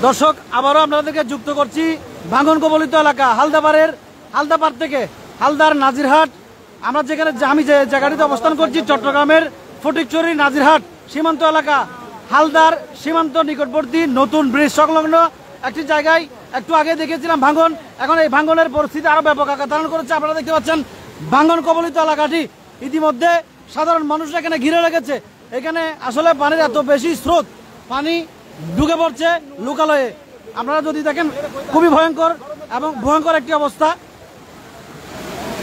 দর্শক আবারও আপনাদেরকে যুক্ত করছি ভাঙন কবলিত এলাকা হালদাপাড় থেকে হালদার নাজিরহাট। আমরা যেখানে আমি যে জায়গাটিতে অবস্থান করছি চট্টগ্রামের ফটিকছড়ি নাজিরহাট সীমান্ত এলাকা, হালদার সীমান্ত নিকটবর্তী নতুন ব্রিজ সংলগ্ন একটি জায়গায় একটু আগে দেখেছিলাম ভাঙন। এখন এই ভাঙনের পরিস্থিতি আরো ব্যাপক আকার ধারণ করেছে। আপনারা দেখতে পাচ্ছেন ভাঙন কবলিত এলাকাটি ইতিমধ্যে সাধারণ মানুষরা এখানে ঘিরে রেখেছে। এখানে আসলে পানির এত বেশি স্রোত, পানি ঢুকে পড়ছে লোকালয়ে। আপনারা যদি দেখেন খুবই ভয়ঙ্কর এবং ভয়ঙ্কর একটি অবস্থা।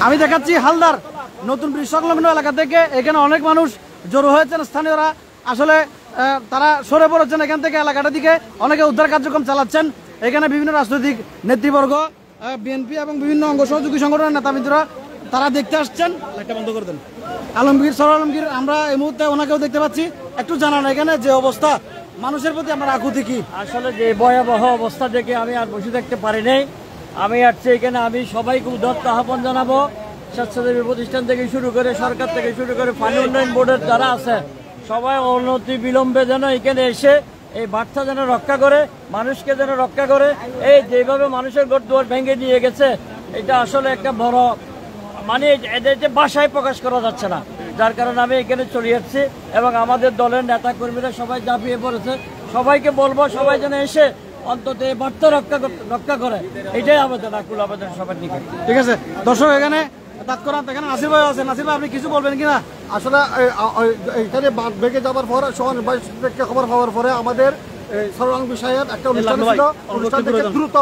আমি দেখাচ্ছি হালদার নতুন ব্রিজ সংলগ্ন এলাকা থেকে। এখানে অনেক মানুষ জড়ো হয়েছেন, স্থানীয়রা আসলে তারা সরে পড়েছেন এখান থেকে এলাকাটার দিকে, অনেকে উদ্ধার কার্যক্রম চালাচ্ছেন। এখানে বিভিন্ন রাজনৈতিক নেতৃবর্গ, বিএনপি এবং বিভিন্ন অঙ্গ সহযোগী সংগঠনের নেতাবৃন্দরা তারা দেখতে আসছেন। লাইটটা বন্ধ করে দেন। সরোয়ার আলমগীর, আমরা এই মুহূর্তে ওনাকেও দেখতে পাচ্ছি। একটু জানান এখানে যে অবস্থা, মানুষের প্রতি আপনার আকুতি কি? আসলে যে ভয়াবহ অবস্থা দেখে আমি আর বসে থাকতে পারি নাই। আমি আসছি এখানে, আমি সবাইকে উদাত্ত আহ্বান জানাবো। স্বেচ্ছাসেবী প্রতিষ্ঠান থেকে শুরু করে সরকার থেকে শুরু করে পানি উন্নয়ন বোর্ডের যারা আছে সবাই অনতি বিলম্বে যেন এখানে এসে এই বার্তা যেন রক্ষা করে, মানুষকে যেন রক্ষা করে। এই যেভাবে মানুষের ঘর দুয়ার ভেঙে নিয়ে গেছে, এটা আসলে একটা বড় মানে এটা ভাষায় প্রকাশ করা যাচ্ছে না। যার কারণে আমি এখানে চলে যাচ্ছি এবং আমাদের দলের নেতা কর্মীরা সবাই ঝাঁপিয়ে পড়েছে। সবাইকে বলবো সবাই যেন এসে অন্তত এই বার্তা রক্ষা করে, এটাই আবেদন, আকুল আবেদন সবার নিকট। ঠিক আছে দর্শক, এখানে তৎক্ষণাৎ এখানে নাসির ভাই আছেন। নাসির ভাই, আপনি কিছু বলবেন কিনা? আসলে এখানে বাঁধ ভেঙে যাওয়ার পর খবর পাওয়ার পরে আমাদের সরওয়ার সাহেব একটা অনুষ্ঠান ছিল, অনুষ্ঠান থেকে দ্রুত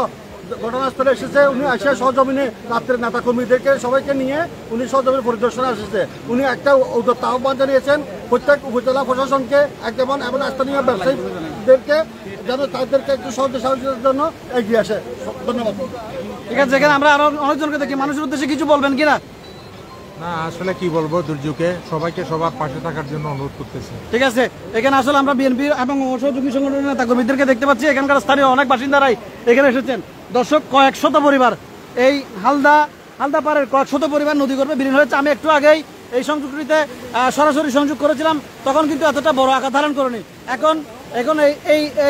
ঘটনাস্থলে এসেছে। উনি এসে সহজমিনে রাত্রের নেতা কর্মীদেরকে সবাইকে নিয়ে উনি সহজমিনে পরিদর্শনে এসেছে। উনি একটা উদ্যোক্তা আহ্বান জানিয়েছেন প্রত্যেক উপজেলা প্রশাসনকে এবং স্থানীয় ব্যবসায়ীদেরকে যেন তাদেরকে একটু সাহায্যের জন্য এগিয়ে আসে। ধন্যবাদ। ঠিক আছে, এখানে আমরা আরো অনেকজনকে দেখি, মানুষের উদ্দেশ্যে কিছু বলবেন কিনা? না, আসলে কি বলবো, দুর্যোগে সবাইকে সবার পাশে থাকার জন্য অনুরোধ করতেছি। ঠিক আছে, এখানে আসলে আমরা বিএনপি এবং সহযোগী সংগঠনের নেতা কর্মীদেরকে দেখতে পাচ্ছি। এখানকার স্থানীয় অনেক বাসিন্দারাই এখানে এসেছেন। দর্শক, কয়েক শত পরিবার এই হালদাপাড়ের কয়েক শত পরিবার নদী গর্ভে বিলীন হয়েছে। আমি একটু আগেই এই সংযোগটিতে সরাসরি সংযোগ করেছিলাম, তখন কিন্তু এতটা বড় আকার ধারণ করেনি। এখন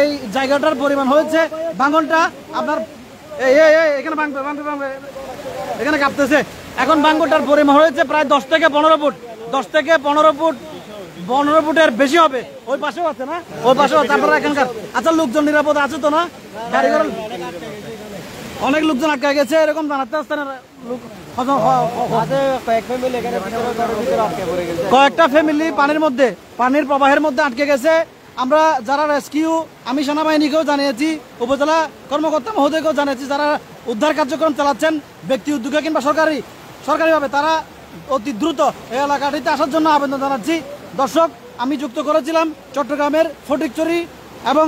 এই জায়গাটার পরিমাণ হয়েছে, ভাঙনটা আপনার এখানে এখানে কাঁপতেছে। এখন ভাঙনটার পরিমাণ হয়েছে প্রায় 10 থেকে 15 ফুট, 10 থেকে 15 ফুটের বেশি হবে। ওই পাশেও আছে না? ওই পাশেও আছে। আপনারা এখানকার আচ্ছা লোকজন নিরাপদ আছে তো না? গাড়ি ঘোড়া অনেক লোকজন আটকে গেছে এরকম জানাতে আসতে না। কয়েকটা ফ্যামিলি পানির প্রবাহের মধ্যে আটকে গেছে। আমরা যারা রেস্কিউ, আমি সেনাবাহিনীকেও জানিয়েছি, উপজেলা কর্মকর্তা মহোদয়কেও জানিয়েছি, যারা উদ্ধার কার্যক্রম চালাচ্ছেন ব্যক্তি উদ্যোগে কিংবা সরকারিভাবে, তারা অতি দ্রুত এই এলাকাটিতে আসার জন্য আবেদন জানাচ্ছি। দর্শক, আমি যুক্ত করেছিলাম চট্টগ্রামের ফটিকছড়ি এবং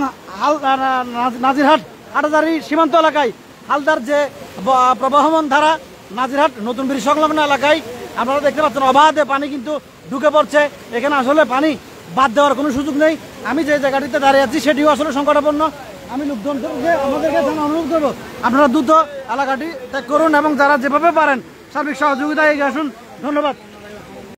নাজিরহাট হাটাজারি সীমান্ত এলাকায়। হালদার যে প্রবাহমান ধারা নাজিরহাট নতুন ব্রিজ সংলগ্ন এলাকায় আপনারা দেখতে পাচ্ছেন অবাধে পানি কিন্তু ঢুকে পড়ছে। এখানে আসলে পানি বাদ দেওয়ার কোনো সুযোগ নেই। আমি যে জায়গাটিতে দাঁড়িয়ে আছি সেটিও আসলে সংকটাপন্ন। আমি লোকজনকে আমাদেরকে অনুরোধ করবো, আপনারা দ্রুত এলাকাটি ত্যাগ করুন এবং যারা যেভাবে পারেন সার্বিক সহযোগিতা এগিয়ে আসুন। ধন্যবাদ।